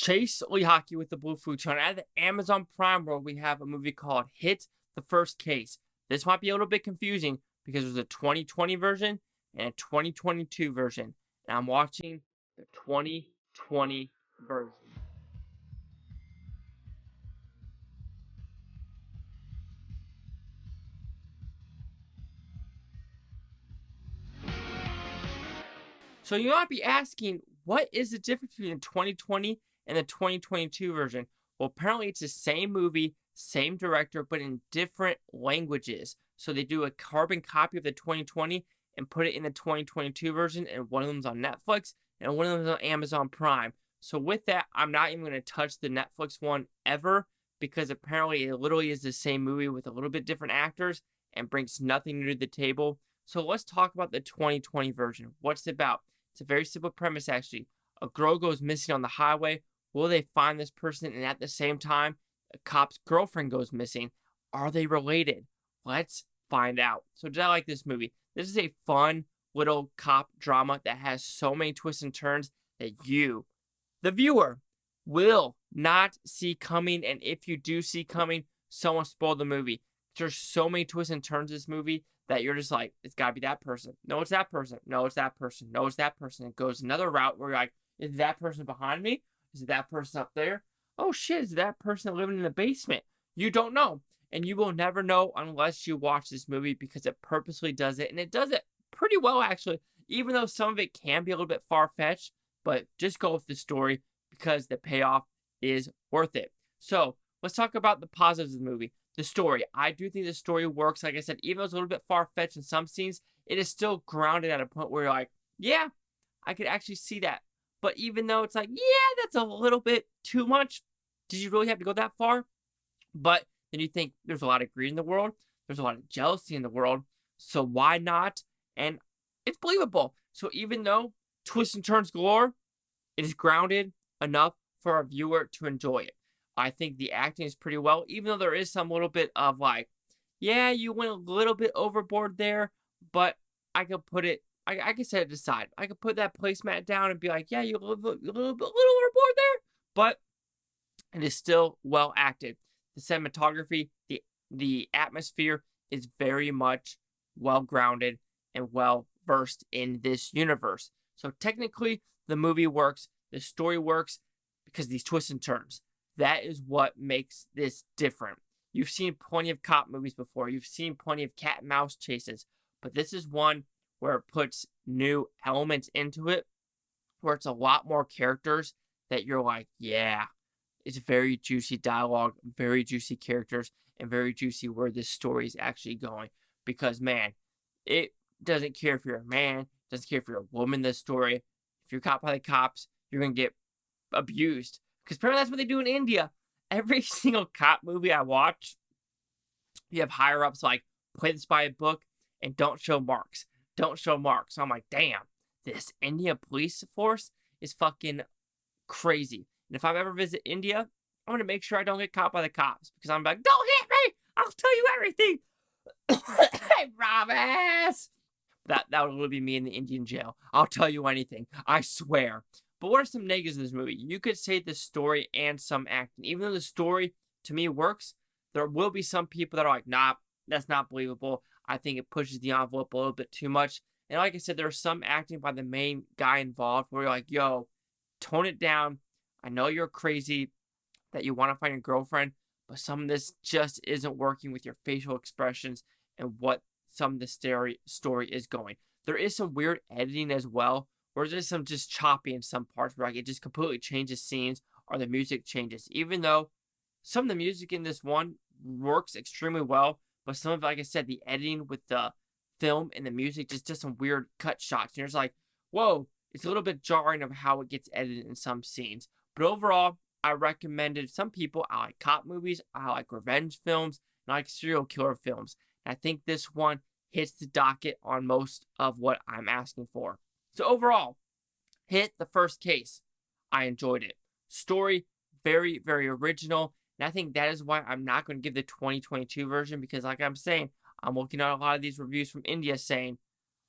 Chase Hockey with the Blue Futon. At the Amazon Prime World, we have a movie called Hit the First Case. This might be a little bit confusing because there's a 2020 version and a 2022 version. And I'm watching the 2020 version. So you might be asking, what is the difference between the 2020 and the 2022 version? Well, apparently it's the same movie, same director, but in different languages. So they do a carbon copy of the 2020 and put it in the 2022 version, and one of them's on Netflix and one of them's on Amazon Prime. So with that, I'm not even going to touch the Netflix one ever because apparently it literally is the same movie with a little bit different actors and brings nothing new to the table. So let's talk about the 2020 version. What's it about? It's a very simple premise, actually. A girl goes missing on the highway. Will they find this person? And at the same time, a cop's girlfriend goes missing. Are they related? Let's find out. So did I like this movie? This is a fun little cop drama that has so many twists and turns that you, the viewer, will not see coming. And if you do see coming, someone spoiled the movie. There's so many twists and turns in this movie that you're just like, it's got to be that person. No, it's that person. No, it's that person. No, it's that person. It goes another route where you're like, is that person behind me? Is it that person up there? Oh shit, is that person living in the basement? You don't know. And you will never know unless you watch this movie because it purposely does it. And it does it pretty well, actually, even though some of it can be a little bit far-fetched. But just go with the story because the payoff is worth it. So let's talk about the positives of the movie. The story. I do think the story works. Like I said, even though it's a little bit far-fetched in some scenes, it is still grounded at a point where you're like, yeah, I could actually see that. But even though it's like, yeah, that's a little bit too much, did you really have to go that far? But then you think there's a lot of greed in the world. There's a lot of jealousy in the world. So why not? And it's believable. So even though twists and turns galore, it is grounded enough for a viewer to enjoy it. I think the acting is pretty well, even though there is some little bit of like, yeah, you went a little bit overboard there, but I could put it, I could set it aside. I could put that placemat down and be like, yeah, you a little overboard there, but it is still well acted. The cinematography, the atmosphere is very much well grounded and well versed in this universe. So technically, the movie works, the story works because of these twists and turns. That is what makes this different. You've seen plenty of cop movies before. You've seen plenty of cat and mouse chases. But this is one where it puts new elements into it, where it's a lot more characters that you're like, yeah, it's very juicy dialogue, very juicy characters, and very juicy where this story is actually going. Because, man, it doesn't care if you're a man, doesn't care if you're a woman in this story. If you're caught by the cops, you're going to get abused. Because apparently that's what they do in India. Every single cop movie I watch, you have higher-ups like, play this by a book and don't show marks. Don't show marks. So I'm like, damn, this India police force is fucking crazy. And if I ever visit India, I'm going to make sure I don't get caught by the cops. Because I'm like, don't hit me! I'll tell you everything! I promise! That would literally be me in the Indian jail. I'll tell you anything. I swear. But what are some negatives of this movie? You could say the story and some acting. Even though the story, to me, works, there will be some people that are like, nah, that's not believable. I think it pushes the envelope a little bit too much. And like I said, there's some acting by the main guy involved where you're like, yo, tone it down. I know you're crazy that you want to find your girlfriend, but some of this just isn't working with your facial expressions and what some of the story is going. There is some weird editing as well, or there's some just choppy in some parts where like it just completely changes scenes or the music changes. Even though some of the music in this one works extremely well, but some of, like I said, the editing with the film and the music just does some weird cut shots. And you're just like, whoa, it's a little bit jarring of how it gets edited in some scenes. But overall, I recommended some people. I like cop movies, I like revenge films, and I like serial killer films. And I think this one hits the docket on most of what I'm asking for. So overall, Hit the First Case. I enjoyed it. Story, very, very original. And I think that is why I'm not going to give the 2022 version because like I'm saying, I'm looking at a lot of these reviews from India saying,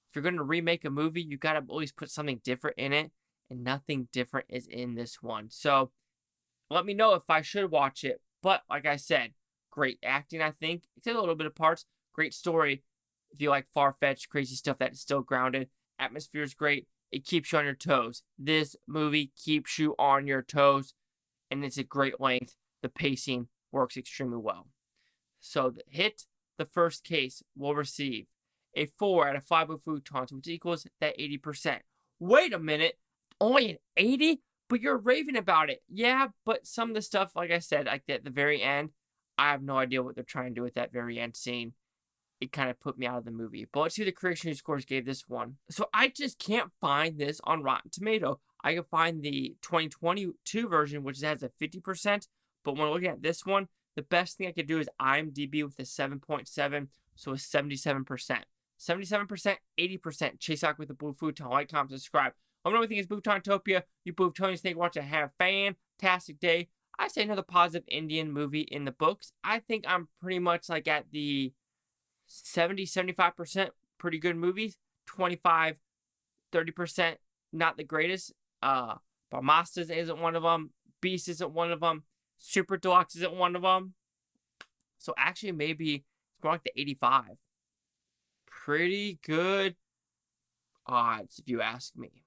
if you're going to remake a movie, you got to at least put something different in it. And nothing different is in this one. So Let me know if I should watch it. But like I said, great acting, I think. Except a little bit of parts. Great story. If you like far-fetched, crazy stuff that is still grounded. Atmosphere is great. It keeps you on your toes. This movie keeps you on your toes. And it's a great length. The pacing works extremely well. So Hit, the first case, will receive a 4 out of 5 with Futons, which equals that 80%. Wait a minute. Only an 80? But you're raving about it. Yeah, but some of the stuff, like I said, like at the very end, I have no idea what they're trying to do with that very end scene. It kind of put me out of the movie. But let's see who the Creation Scores gave this one. So I just can't find this on Rotten Tomato. I can find the 2022 version, which has a 50%. But when looking at this one, the best thing I could do is IMDb with a 7.7, so a 77%. 77%, 80%. Chase out with the Blue Futon. Like, comment, subscribe. Let me know what you think is Bhutontopia. You Bhutonians think watch it. Have a fantastic day. I say another positive Indian movie in the books. I think I'm pretty much like at the 70-75% pretty good movies. 25-30% not the greatest. Brahmastas isn't one of them. Beast isn't one of them. Super Deluxe isn't one of them. So actually maybe it's more like the 85. Pretty good odds if you ask me.